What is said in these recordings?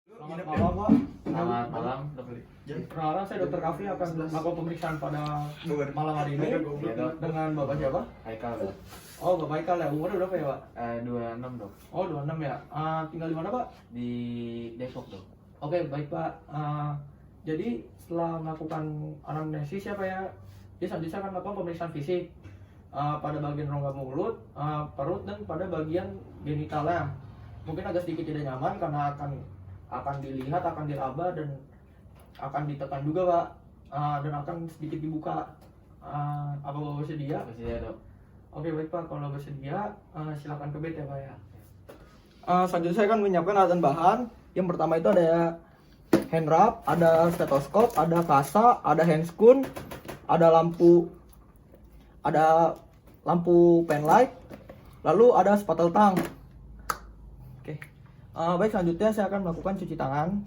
Selamat malam, Pak. Selamat malam. Perkenalkan, saya Dr. Kafi akan melakukan pemeriksaan pada malam hari ini Ya, Dok. dengan Bapak siapa? Haikal, Dok. Oh, Bapak Haikal ya. Umurnya berapa ya, Pak? 26, Dok. Oh, 26 ya. Tinggal di mana, Pak? Di Depok, Dok. Oke, baik, Pak. Jadi setelah melakukan anamnesis ya, Pak ya, dia selanjutnya akan melakukan pemeriksaan fisik pada bagian rongga mulut, perut, dan pada bagian genitalnya. Mungkin agak sedikit tidak nyaman karena akan dilihat, akan diraba, dan akan ditekan juga, Pak, dan akan sedikit dibuka. Apa Bapak bersedia? Bersedia, Dok. Oke, baik, Pak. Kalau bersedia, silakan ke bed ya, Pak ya. Selanjutnya saya akan menyiapkan alat dan bahan. Yang pertama itu ada hand wrap, ada stetoskop, ada kasa, ada handscoon, ada lampu pen light, lalu ada spattle tang. Oke. Baik, selanjutnya saya akan melakukan cuci tangan.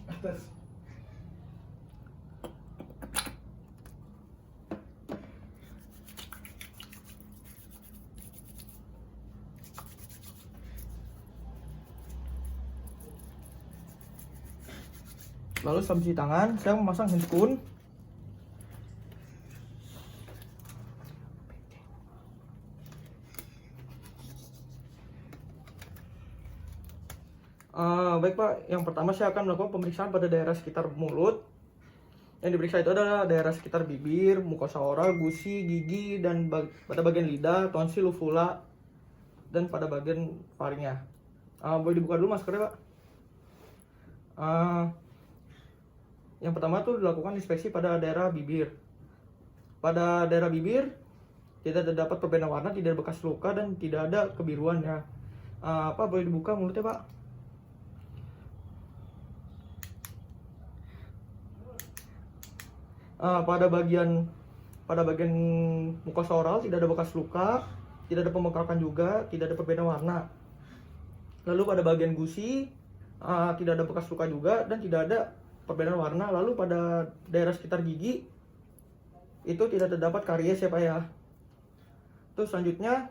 Lalu setelah cuci tangan, saya memasang handscoon. Baik, Pak, yang pertama saya akan melakukan pemeriksaan pada daerah sekitar mulut. Yang diperiksa itu adalah daerah sekitar bibir, mukosa oral, gusi, gigi, dan pada bagian lidah, tonsil, uvula, dan pada bagian faringnya. Boleh dibuka dulu maskernya, Pak. Yang pertama tuh dilakukan inspeksi pada daerah bibir. Pada daerah bibir tidak terdapat perbedaan warna, tidak ada bekas luka, dan tidak ada kebiruan ya. Boleh dibuka mulutnya, Pak. Pada bagian mukosa oral tidak ada bekas luka, tidak ada pembengkakan juga, tidak ada perbedaan warna. Lalu pada bagian gusi tidak ada bekas luka juga dan tidak ada perbedaan warna. Lalu pada daerah sekitar gigi itu tidak terdapat karies ya, Pak ya. Terus selanjutnya,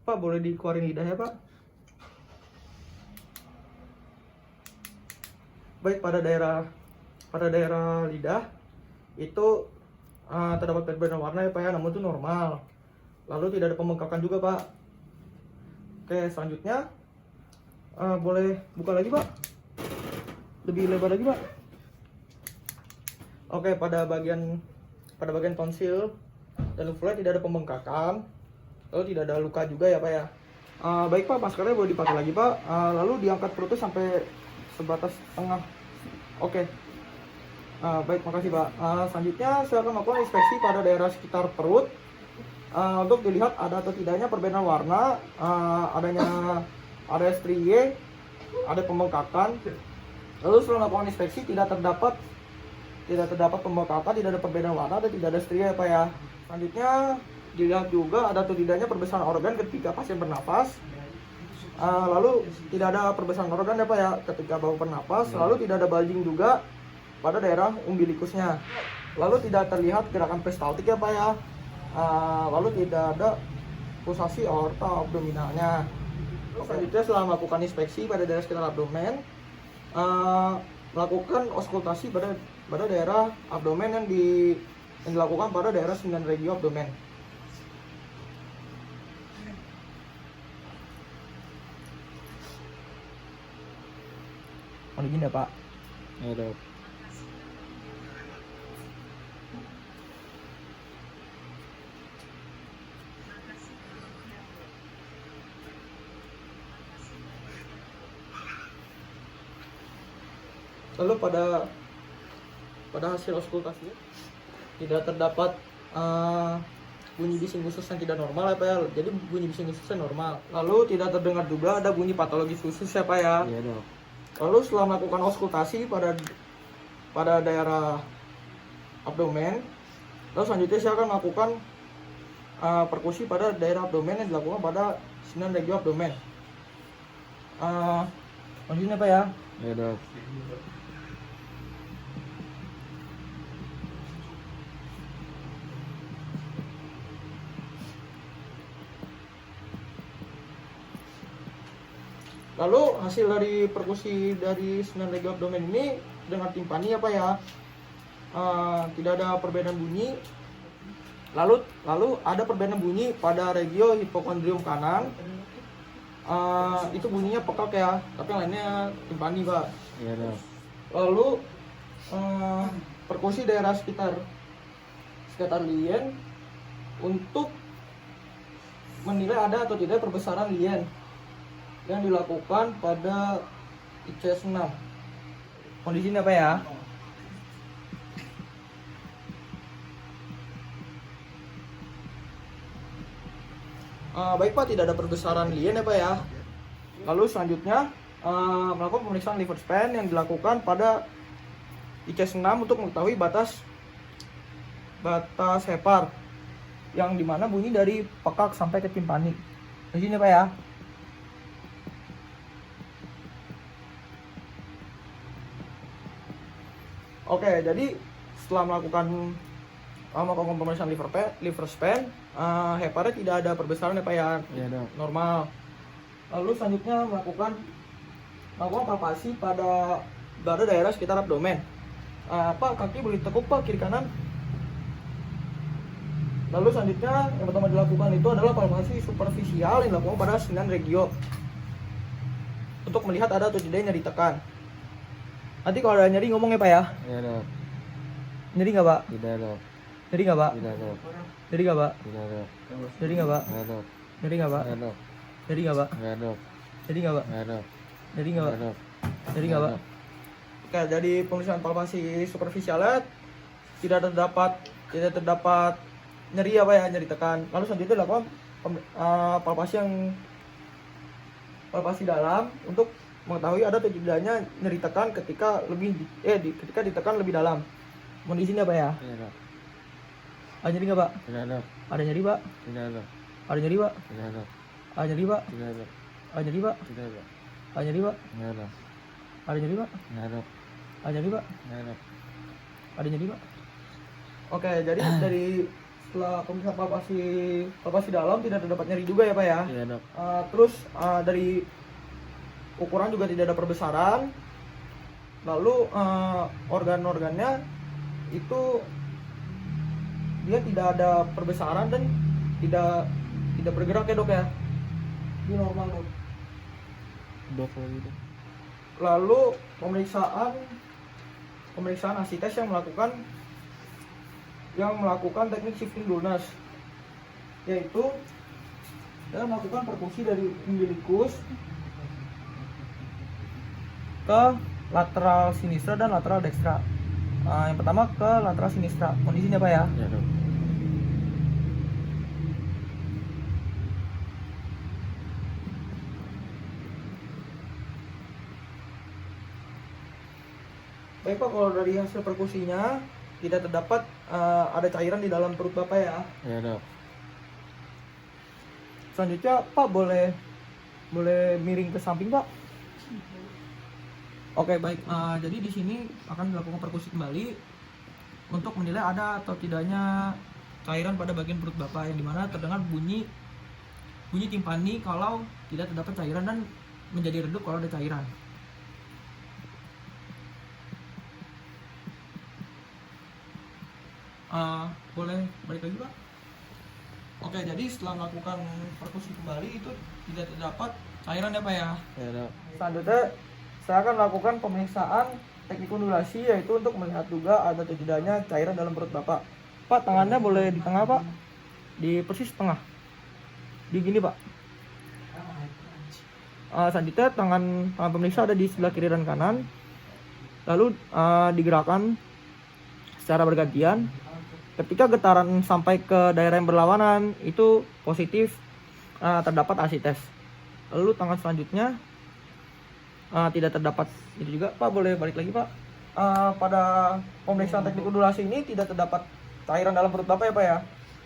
Pak, boleh dikeluarin lidah ya, Pak. Baik, pada daerah lidah itu terdapat perbedaan warna ya, Pak ya, namun itu normal. Lalu tidak ada pembengkakan juga, Pak. Oke, selanjutnya boleh buka lagi, Pak. Lebih lebar lagi, Pak. Oke, pada bagian tonsil dan uvula tidak ada pembengkakan, lalu tidak ada luka juga ya, Pak ya. Baik, Pak, maskernya boleh dipakai lagi, Pak. Lalu diangkat perutnya sampai sebatas tengah. Oke. Baik, makasih, Pak. Selanjutnya saya akan melakukan inspeksi pada daerah sekitar perut untuk dilihat ada atau tidaknya perbedaan warna, ada strie, ada pembengkakan. Lalu setelah melakukan inspeksi tidak terdapat pembengkakan, tidak ada perbedaan warna, dan tidak ada strie ya, Pak ya. Selanjutnya dilihat juga ada atau tidaknya perbesaran organ ketika pasien bernafas. Lalu tidak ada perbesaran organ ya, Pak ya, ketika bahu bernapas. Lalu tidak ada bulging juga pada daerah umbilikusnya. Lalu tidak terlihat gerakan peristaltik ya, Pak ya. Lalu tidak ada pulsasi aorta abdominalnya. Selanjutnya setelah melakukan inspeksi pada daerah sekitar abdomen, melakukan auskultasi pada daerah abdomen yang dilakukan pada daerah 9 regio abdomen. Mau digini ya, Pak? Ya, Dok. Lalu pada hasil auskultasi tidak terdapat bunyi bising khusus yang tidak normal ya, Pak ya. Jadi bunyi bising khususnya normal. Lalu tidak terdengar juga ada bunyi patologis khusus ya, Pak ya. Iya, Dok. Lalu setelah melakukan auskultasi pada daerah abdomen, lalu selanjutnya saya akan melakukan perkusi pada daerah abdomen yang dilakukan pada 9 regio abdomen. Lanjutnya, Pak ya. Ya, Dok. Lalu hasil dari perkusi dari 9 regi abdomen ini dengan timpani apa ya? Tidak ada perbedaan bunyi. Lalu ada perbedaan bunyi pada regio hipokondrium kanan. Itu bunyinya pekak ya, tapi yang lainnya timpani Pak. Ya dok. Lalu perkusi daerah sekitar lien untuk menilai ada atau tidak perbesaran lien yang dilakukan pada ICS 6. Kondisinya apa ya? Baik Pak, tidak ada perbesaran lien ya Pak ya. Lalu selanjutnya melakukan pemeriksaan liver span yang dilakukan pada ICS 6 untuk mengetahui batas hepar yang dimana bunyi dari pekak sampai ke timpani. Di sini Pak ya. Oke, jadi setelah melakukan pemeriksaan liver span, heparnya tidak ada perbesaran ya Pak ya. Ya dok. Normal. Lalu selanjutnya melakukan palpasi pada daerah sekitar abdomen. Pak, kaki boleh tekuk Pak, kiri kanan. Lalu selanjutnya yang pertama dilakukan itu adalah palpasi superficial yang dilakukan pada 9 regio untuk melihat ada atau tidak nyeri tekan. Nanti kalau ada nyeri ngomong ya Pak ya. Ya dok. Nyeri nggak Pak? Tidak dok. Nyeri nggak Pak? Tidak dok. Nyeri nggak Pak? Tidak dok. Nyeri nggak Pak? Ya dok. Nyeri nggak Pak? Ya dok. Nyeri nggak Pak? Ya dok. Nyeri nggak Pak? Ya dok. Nyeri nggak Pak? Ya dok. Nyeri nggak Pak? Oke, jadi pemeriksaan palpasi superficialnya tidak terdapat nyeri apa ya, nyeri tekan. Lalu selanjutnya dilakukan palpasi dalam untuk mengetahui ada atau tidaknya nyeri tekan ketika ditekan lebih dalam. Mau di sini apa ya? Tidak dok. Ada nyeri nggak Pak? Tidak dok. Ada nyeri Pak? Tidak dok. Ada nyeri Pak? Tidak dok. Ada nyeri Pak? Tidak dok. Ada nyeri Pak? Tidak dok. Ada nyeri Pak? Ya dok. Ada nyeri Pak? Ya dok. Ada nyeri Pak? Ya dok. Ada nyeri Pak? Oke, jadi dari setelah pemeriksaan palpasi dalam tidak terdapat nyeri juga ya Pak ya. Ya dok. Terus dari ukuran juga tidak ada perbesaran. Lalu organ-organnya itu dia tidak ada perbesaran dan tidak bergerak ya dok ya. Ini normal dok. Dok lagi dok. Lalu pemeriksaan asites yang melakukan teknik shifting dullness, yaitu dia melakukan perkusi dari umbilicus ke lateral sinistra dan lateral dextra. Yang pertama ke lateral sinistra. Kondisinya apa ya? Ya dok. Baik Pak, kalau dari hasil perkusinya tidak terdapat ada cairan di dalam perut Bapak ya. Ya dok. Selanjutnya Pak boleh miring ke samping Pak. Oke baik, jadi di sini akan dilakukan perkusi kembali untuk menilai ada atau tidaknya cairan pada bagian perut Bapak, yang dimana terdengar bunyi timpani kalau tidak terdapat cairan dan menjadi redup kalau ada cairan. Boleh balik lagi Pak? Oke, jadi setelah melakukan perkusi kembali itu tidak terdapat cairan ya Pak ya. Ya dok. Selanjutnya saya akan melakukan pemeriksaan teknik undulasi, yaitu untuk melihat juga ada atau tidaknya cairan dalam perut Bapak. Pak, tangannya boleh di tengah Pak, di persis tengah, di gini Pak. Selanjutnya tangan pemeriksa ada di sebelah kiri dan kanan, lalu digerakkan secara bergantian. Ketika getaran sampai ke daerah yang berlawanan itu positif, terdapat asites. Lalu tangan selanjutnya tidak terdapat itu juga Pak, boleh balik lagi Pak. Pada pemeriksaan teknik undulasi ini tidak terdapat cairan dalam perut Bapak ya Pak ya.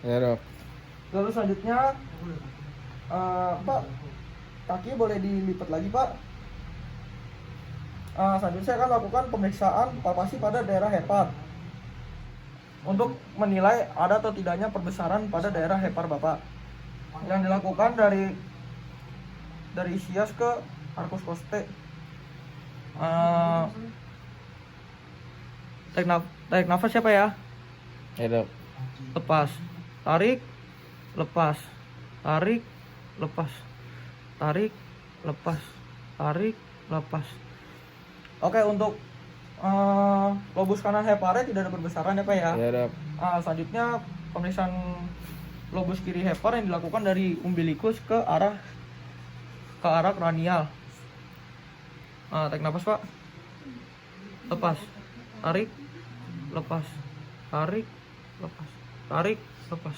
Ya dok. Lalu selanjutnya Pak, kaki boleh dilipat lagi Pak. Selanjutnya saya akan lakukan pemeriksaan palpasi pada daerah hepar untuk menilai ada atau tidaknya perbesaran pada daerah hepar Bapak, yang dilakukan dari isias ke arcus costae. Tarik nafas siapa ya? Ya dok. Lepas, tarik, lepas, tarik, lepas, tarik, lepas, tarik, lepas. Oke, untuk lobus kanan hepare tidak ada perbesaran ya Pak ya. Ya dok. Selanjutnya pemeriksaan lobus kiri hepar yang dilakukan dari umbilikus ke arah kranial. Tarik nafas Pak. Lepas, tarik, lepas, tarik, lepas, tarik, lepas.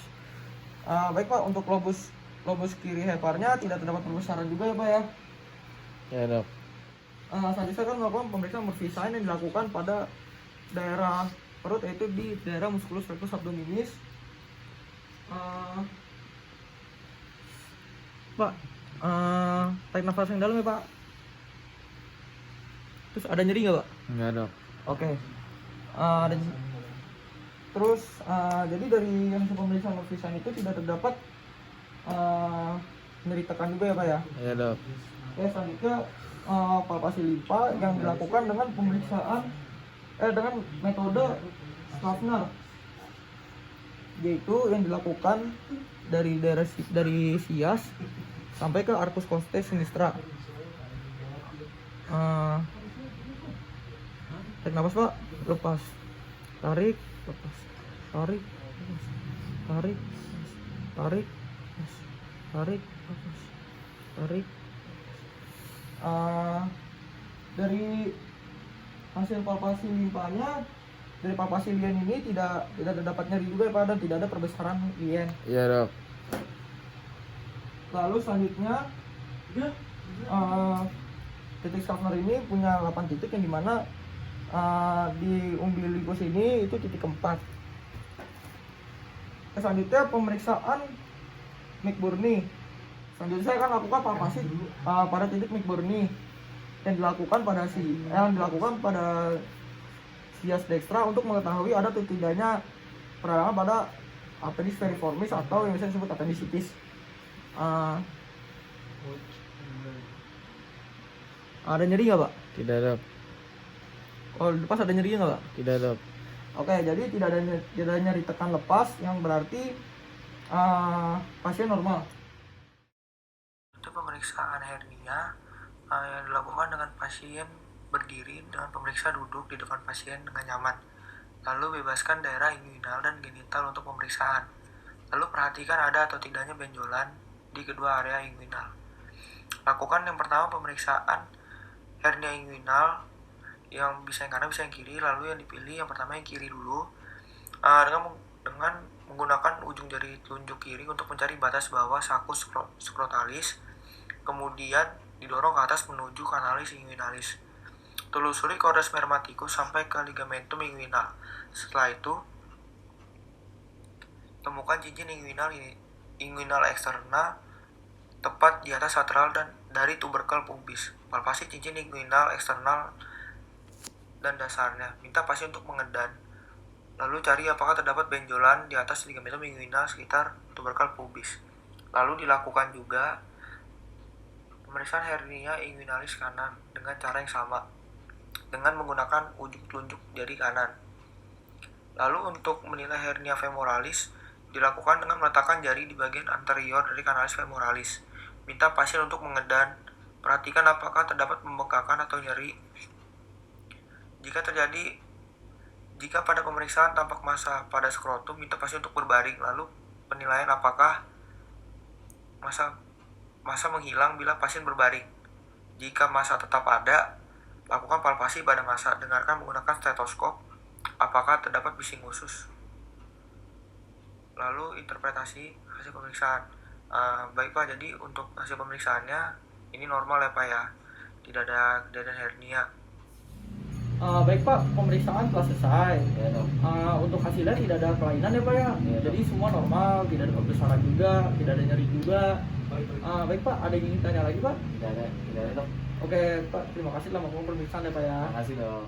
Baik Pak, untuk lobus kiri heparnya tidak terdapat perbesaran juga ya Pak ya. Ya dok. Selanjutnya kan melakukan pemeriksaan Murphy-Sign yang dilakukan pada daerah perut, yaitu di daerah musculus rectus abdominis. Pak, tarik nafas yang dalam ya Pak. Terus ada nyeri nggak Pak? Enggak dok. Oke. Terus jadi dari hasil pemeriksaan Murphy-Sign itu tidak terdapat nyeri tekan juga ya Pak ya. Ya dok. Oke, selanjutnya palpasi limpa yang dilakukan dengan pemeriksaan dengan metode Slavner, yaitu yang dilakukan dari sias sampai ke arcus costae sinistra. Tarik nafas Pak, lepas, tarik, lepas, tarik, lepas, tarik, lepas, tarik, lepas, tarik, lepas, tarik. Dari hasil palpasi limpanya, dari palpasi lien ini tidak terdapat nyeri juga ya Pak, dan tidak ada perbesaran lien. Iya dok. Lalu selanjutnya titik Schaffner ini punya 8 titik yang dimana di umbilikus ini itu titik keempat. Selanjutnya pemeriksaan McBurney. Selanjutnya saya akan lakukan palpasi pada titik McBurney yang dilakukan pada sias dextra untuk mengetahui ada atau tidaknya peradangan pada appendix veriformis atau yang biasa disebut appendicitis. Ada nyeri nggak Pak? Tidak dok. Oh, lepas ada nyeri nggak Pak? Tidak dok. Oke, jadi tidak ada nyeri tekan lepas yang berarti pasien normal. Itu pemeriksaan hernia yang dilakukan dengan pasien berdiri dengan pemeriksa duduk di depan pasien dengan nyaman. Lalu bebaskan daerah inguinal dan genital untuk pemeriksaan. Lalu perhatikan ada atau tidaknya benjolan di kedua area inguinal. Lakukan yang pertama pemeriksaan hernia inguinal yang bisa yang kanan bisa yang kiri. Lalu yang dipilih yang pertama yang kiri dulu dengan menggunakan ujung jari telunjuk kiri untuk mencari batas bawah sakus skrotalis, kemudian didorong ke atas menuju kanalis inguinalis. Telusuri chorda spermaticus sampai ke ligamentum inguinal. Setelah itu temukan cincin inguinal eksterna tepat di atas lateral dan dari tubercle pubis. Palpasi cincin inguinal eksternal dan dasarnya. Minta pasien untuk mengedan. Lalu cari apakah terdapat benjolan di atas ligamentum inguinal sekitar tubercle pubis. Lalu dilakukan juga pemeriksaan hernia inguinalis kanan dengan cara yang sama, dengan menggunakan ujung telunjuk jari kanan. Lalu untuk menilai hernia femoralis dilakukan dengan meletakkan jari di bagian anterior dari kanalis femoralis. Minta pasien untuk mengedan. Perhatikan apakah terdapat pembengkakan atau nyeri. Jika pada pemeriksaan tampak massa pada skrotum, minta pasien untuk berbaring. Lalu penilaian apakah massa menghilang bila pasien berbaring. Jika massa tetap ada, lakukan palpasi pada massa. Dengarkan menggunakan stetoskop apakah terdapat bising usus. Lalu interpretasi hasil pemeriksaan. Baik Pak, jadi untuk hasil pemeriksaannya ini normal ya Pak ya, tidak ada kejadian hernia. Baik Pak, pemeriksaan telah selesai. Ya dok. Untuk hasilnya tidak ada kelainan ya Pak ya, Ya, jadi semua normal, tidak ada perbesaran juga, tidak ada nyeri juga. Baik Pak, ada yang ingin tanya lagi Pak? Tidak ada dok. Oke Pak, terima kasih telah melakukan pemeriksaan ya Pak ya. Terima kasih dok.